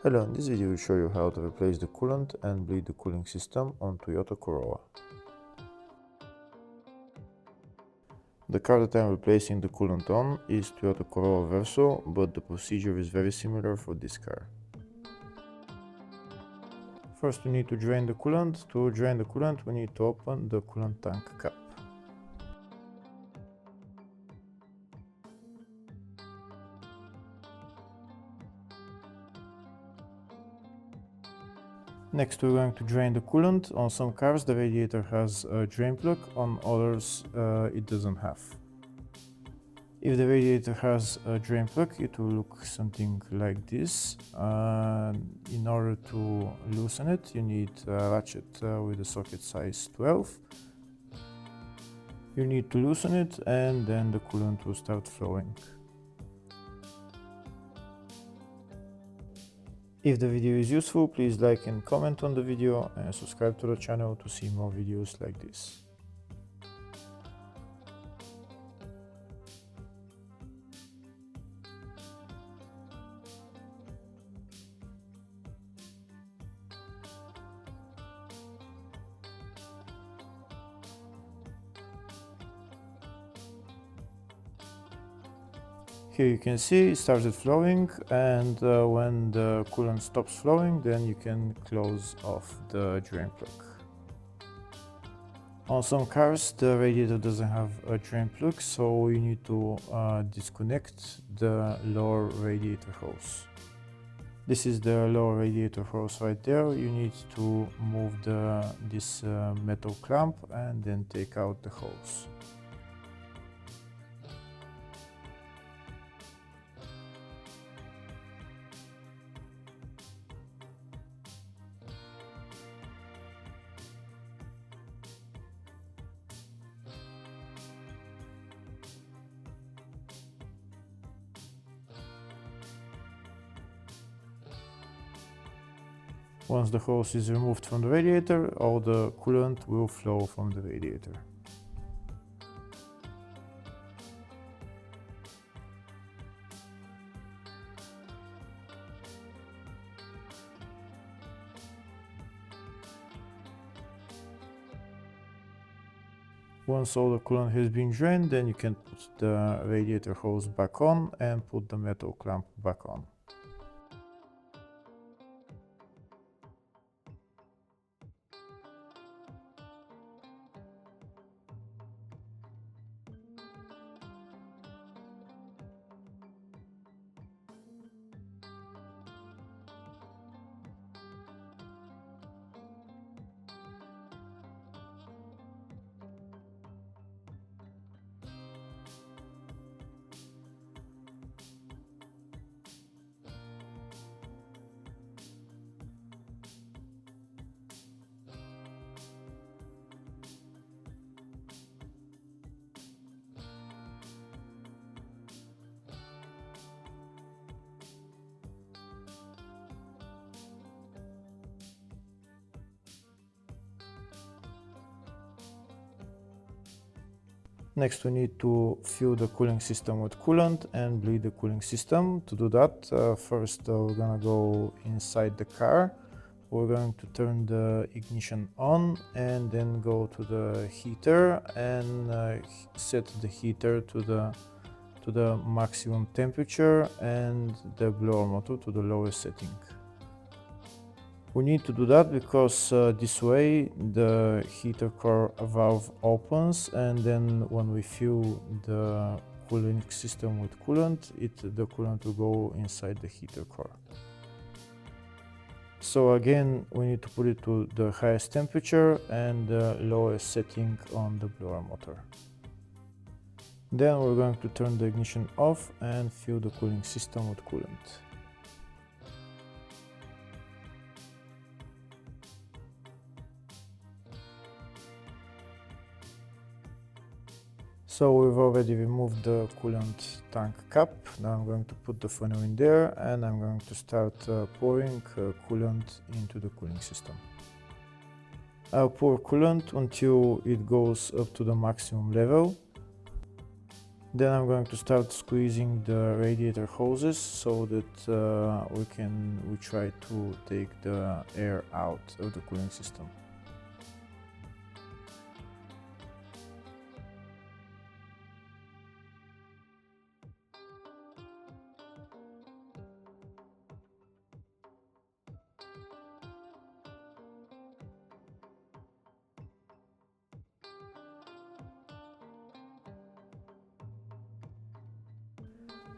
Hello, in this video we will show you how to replace the coolant and bleed the cooling system on Toyota Corolla. The car that I am replacing the coolant on is Toyota Corolla Verso, but the procedure is very similar for this car. First we need to drain the coolant. To drain the coolant we need to open the coolant tank cap. Next we're going to drain the coolant. On some cars the radiator has a drain plug, on others it doesn't have. If the radiator has a drain plug, it will look something like this. In order to loosen it, you need a ratchet with a socket size 12. You need to loosen it and then the coolant will start flowing. If the video is useful, please like and comment on the video and subscribe to the channel to see more videos like this. Here you can see it started flowing, and when the coolant stops flowing, then you can close off the drain plug. On some cars the radiator doesn't have a drain plug, so you need to disconnect the lower radiator hose. This is the lower radiator hose right there. You need to move this metal clamp and then take out the hose. Once the hose is removed from the radiator, all the coolant will flow from the radiator. Once all the coolant has been drained, then you can put the radiator hose back on and put the metal clamp back on. Next we need to fill the cooling system with coolant and bleed the cooling system. To do that, first we're gonna go inside the car. We're going to turn the ignition on and then go to the heater and set the heater to the maximum temperature and the blower motor to the lowest setting. We need to do that because this way the heater core valve opens, and then when we fill the cooling system with coolant, the coolant will go inside the heater core. So again, we need to put it to the highest temperature and the lowest setting on the blower motor. Then we're going to turn the ignition off and fill the cooling system with coolant. So we've already removed the coolant tank cap. Now I'm going to put the funnel in there and I'm going to start pouring coolant into the cooling system. I'll pour coolant until it goes up to the maximum level. Then I'm going to start squeezing the radiator hoses so that we try to take the air out of the cooling system.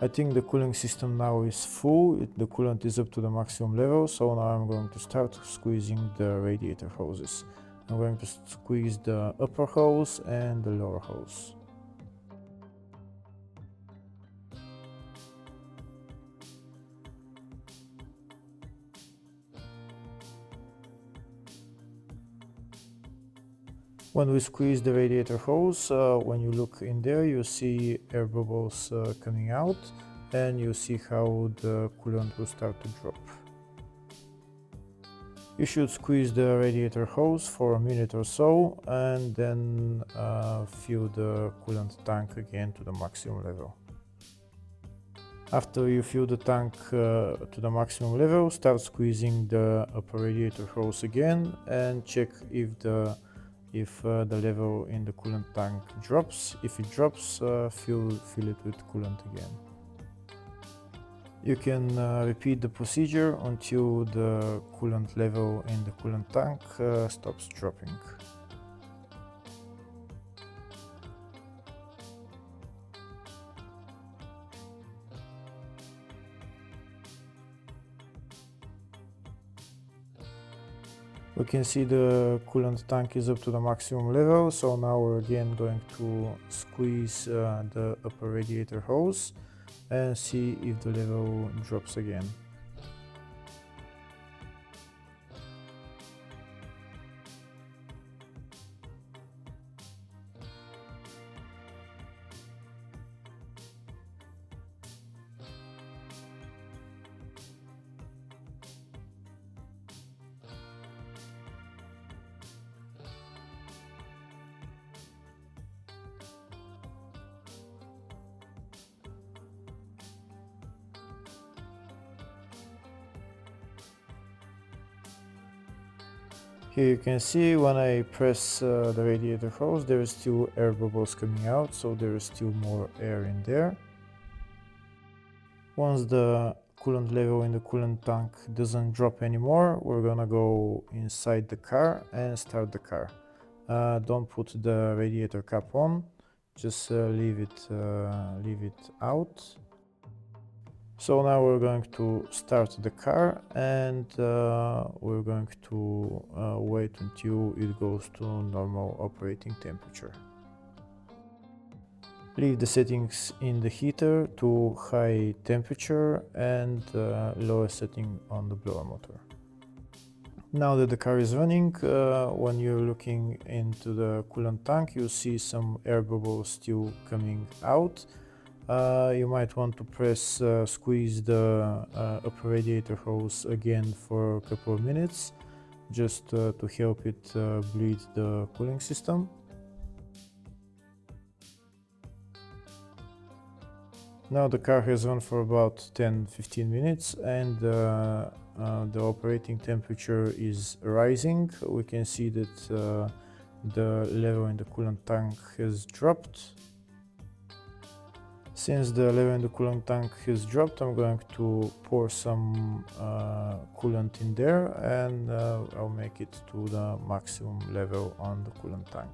I think the cooling system now is full, the coolant is up to the maximum level, so now I'm going to start squeezing the radiator hoses. I'm going to squeeze the upper hose and the lower hose. When we squeeze the radiator hose, when you look in there, you see air bubbles coming out, and you see how the coolant will start to drop. You should squeeze the radiator hose for a minute or so, and then fill the coolant tank again to the maximum level. After you fill the tank to the maximum level, start squeezing the upper radiator hose again and check if the level in the coolant tank drops. If it drops, fill it with coolant again. You can repeat the procedure until the coolant level in the coolant tank stops dropping. We can see the coolant tank is up to the maximum level, so now we're again going to squeeze the upper radiator hose and see if the level drops again. Here you can see when I press the radiator hose, there is still air bubbles coming out, so there is still more air in there. Once the coolant level in the coolant tank doesn't drop anymore, we're gonna go inside the car and start the car. Don't put the radiator cap on, just leave it out. So now we're going to start the car, and we're going to wait until it goes to normal operating temperature. Leave the settings in the heater to high temperature and lower setting on the blower motor. Now that the car is running, when you're looking into the coolant tank, you see some air bubbles still coming out. You might want to squeeze the upper radiator hose again for a couple of minutes, just to help it bleed the cooling system. Now the car has run for about 10-15 minutes, and the operating temperature is rising. We can see that the level in the coolant tank has dropped. Since the level in the coolant tank has dropped, I'm going to pour some coolant in there, and I'll make it to the maximum level on the coolant tank.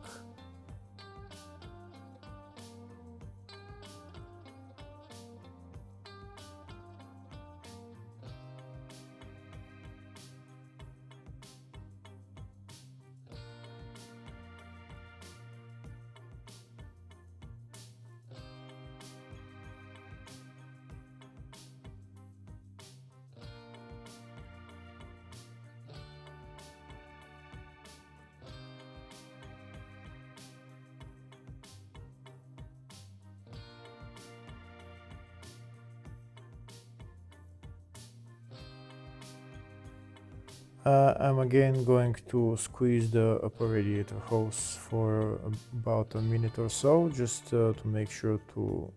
I'm again going to squeeze the upper radiator hose for about a minute or so, just to make sure to,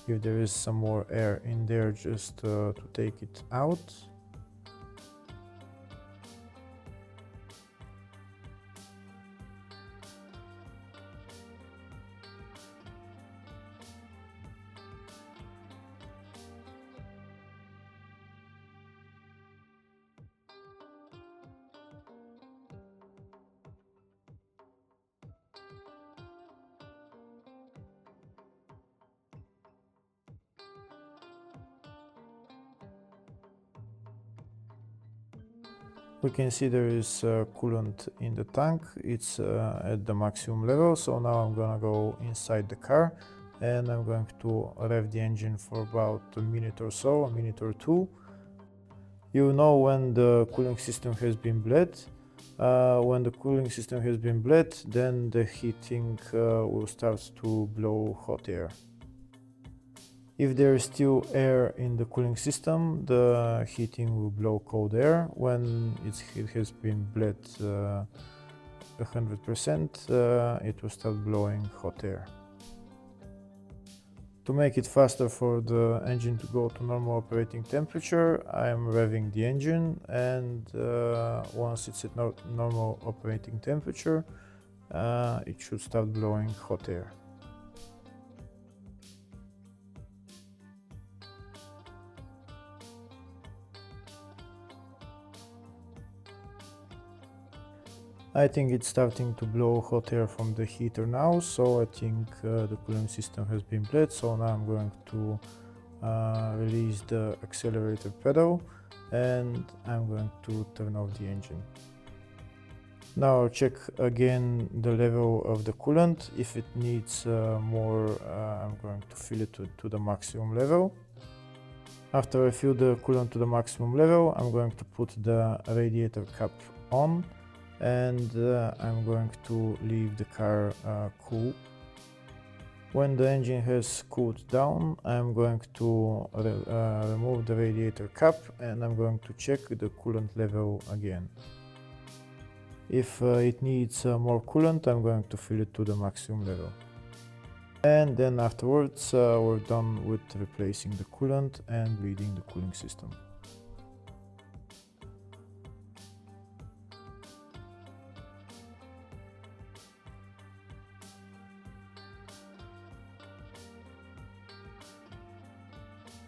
if there is some more air in there, just to take it out. We can see there is coolant in the tank. It's at the maximum level, so now I'm gonna go inside the car and I'm going to rev the engine for about a minute or so, a minute or two. You know when the cooling system has been bled. When the cooling system has been bled, then the heating will start to blow hot air. If there is still air in the cooling system, the heating will blow cold air. When it has been bled 100%, it will start blowing hot air. To make it faster for the engine to go to normal operating temperature, I am revving the engine, and once it's at normal operating temperature, it should start blowing hot air. I think it's starting to blow hot air from the heater now, so I think the cooling system has been bled. So now I'm going to release the accelerator pedal and I'm going to turn off the engine. Now I'll check again the level of the coolant. If it needs more, I'm going to fill it to the maximum level. After I fill the coolant to the maximum level, I'm going to put the radiator cap on, and I'm going to leave the car cool. When the engine has cooled down, I'm going to remove the radiator cap and I'm going to check the coolant level again. If it needs more coolant, I'm going to fill it to the maximum level. And then afterwards we're done with replacing the coolant and bleeding the cooling system.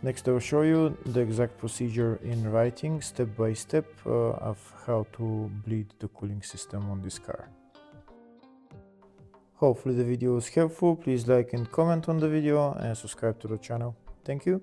Next I will show you the exact procedure in writing, step by step, of how to bleed the cooling system on this car. Hopefully the video was helpful. Please like and comment on the video and subscribe to the channel. Thank you.